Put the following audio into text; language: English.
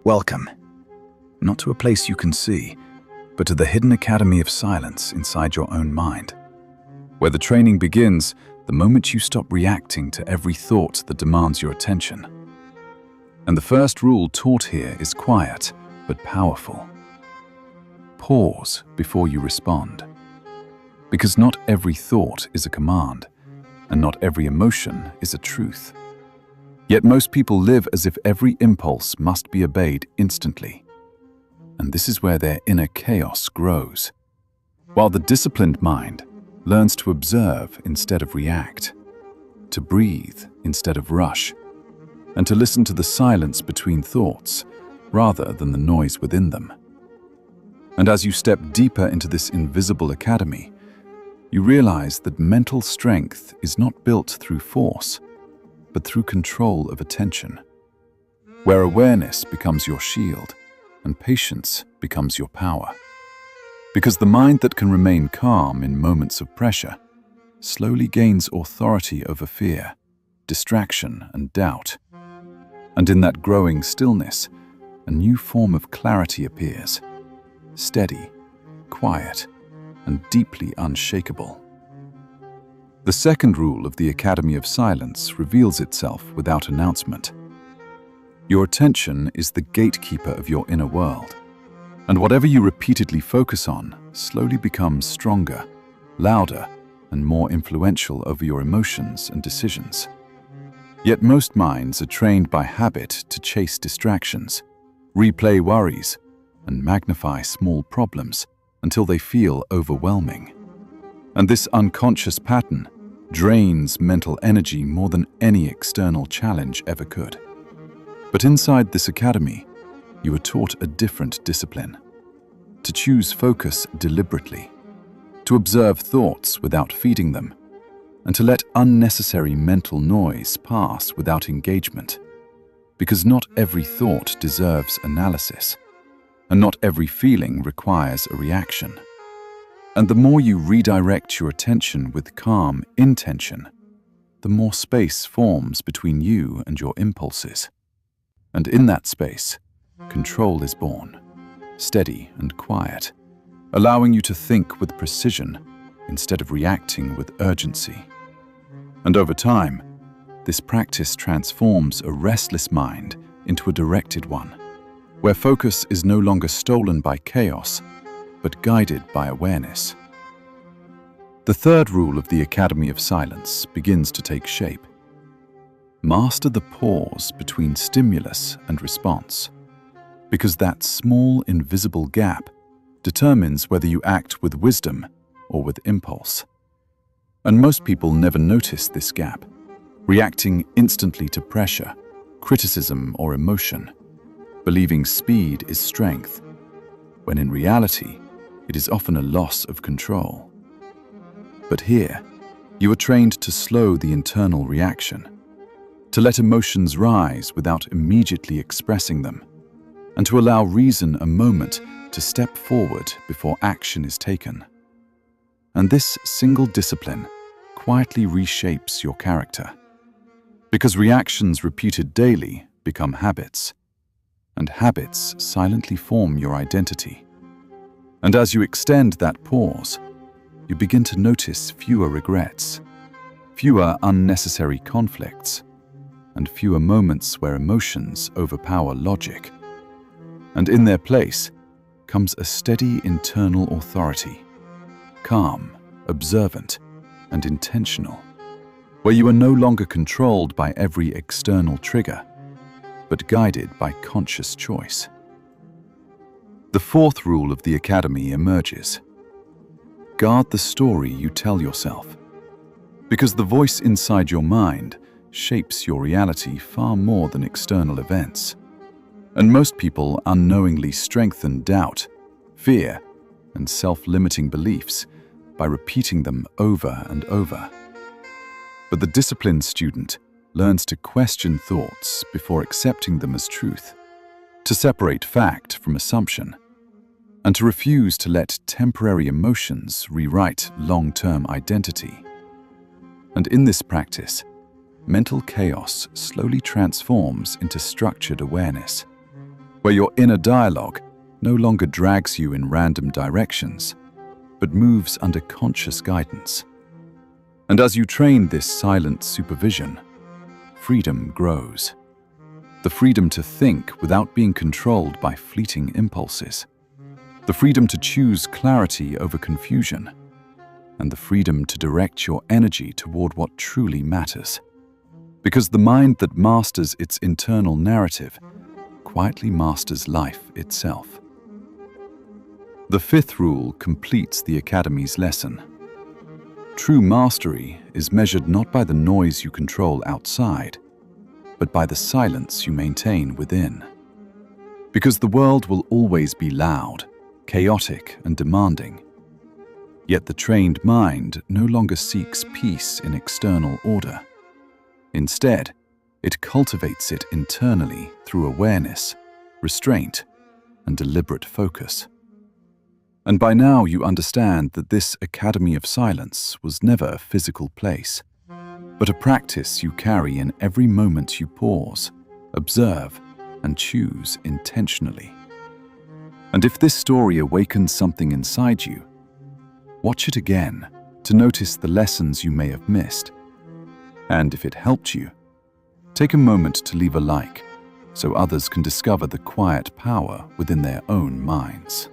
Welcome, not to a place you can see, but to the hidden academy of silence inside your own mind, where the training begins the moment you stop reacting to every thought that demands your attention. And the first rule taught here is quiet, but powerful. Pause before you respond. Because not every thought is a command, and not every emotion is a truth. Yet most people live as if every impulse must be obeyed instantly. And this is where their inner chaos grows. While the disciplined mind learns to observe instead of react, to breathe instead of rush, and to listen to the silence between thoughts rather than the noise within them. And as you step deeper into this invisible academy, you realize that mental strength is not built through force, but through control of attention, where awareness becomes your shield and patience becomes your power. Because the mind that can remain calm in moments of pressure slowly gains authority over fear, distraction, and doubt. And in that growing stillness, a new form of clarity appears, steady, quiet, and deeply unshakable. The second rule of the Academy of Silence reveals itself without announcement. Your attention is the gatekeeper of your inner world, and whatever you repeatedly focus on slowly becomes stronger, louder, and more influential over your emotions and decisions. Yet most minds are trained by habit to chase distractions, replay worries, and magnify small problems until they feel overwhelming. And this unconscious pattern drains mental energy more than any external challenge ever could. But inside this academy, you are taught a different discipline: to choose focus deliberately, to observe thoughts without feeding them, and to let unnecessary mental noise pass without engagement. Because not every thought deserves analysis, and not every feeling requires a reaction. And the more you redirect your attention with calm intention, the more space forms between you and your impulses. And in that space, control is born, steady and quiet, allowing you to think with precision instead of reacting with urgency. And over time, this practice transforms a restless mind into a directed one, where focus is no longer stolen by chaos, but guided by awareness. The third rule of the Academy of Silence begins to take shape. Master the pause between stimulus and response, because that small, invisible gap determines whether you act with wisdom or with impulse. And most people never notice this gap, reacting instantly to pressure, criticism, or emotion, believing speed is strength, when in reality, it is often a loss of control. But here, you are trained to slow the internal reaction, to let emotions rise without immediately expressing them, and to allow reason a moment to step forward before action is taken. And this single discipline quietly reshapes your character, because reactions repeated daily become habits, and habits silently form your identity. And as you extend that pause, you begin to notice fewer regrets, fewer unnecessary conflicts, and fewer moments where emotions overpower logic. And in their place comes a steady internal authority, calm, observant, and intentional, where you are no longer controlled by every external trigger, but guided by conscious choice. The fourth rule of the Academy emerges. Guard the story you tell yourself, because the voice inside your mind shapes your reality far more than external events. And most people unknowingly strengthen doubt, fear, and self-limiting beliefs by repeating them over and over. But the disciplined student learns to question thoughts before accepting them as truth, to separate fact from assumption, and to refuse to let temporary emotions rewrite long-term identity. And in this practice, mental chaos slowly transforms into structured awareness, where your inner dialogue no longer drags you in random directions, but moves under conscious guidance. And as you train this silent supervision, freedom grows. The freedom to think without being controlled by fleeting impulses. The freedom to choose clarity over confusion. And the freedom to direct your energy toward what truly matters. Because the mind that masters its internal narrative quietly masters life itself. The fifth rule completes the Academy's lesson. True mastery is measured not by the noise you control outside, but by the silence you maintain within. Because the world will always be loud, chaotic, and demanding. Yet the trained mind no longer seeks peace in external order. Instead, it cultivates it internally through awareness, restraint, and deliberate focus. And by now you understand that this Academy of Silence was never a physical place, but a practice you carry in every moment you pause, observe, and choose intentionally. And if this story awakens something inside you, watch it again to notice the lessons you may have missed. And if it helped you, take a moment to leave a like so others can discover the quiet power within their own minds.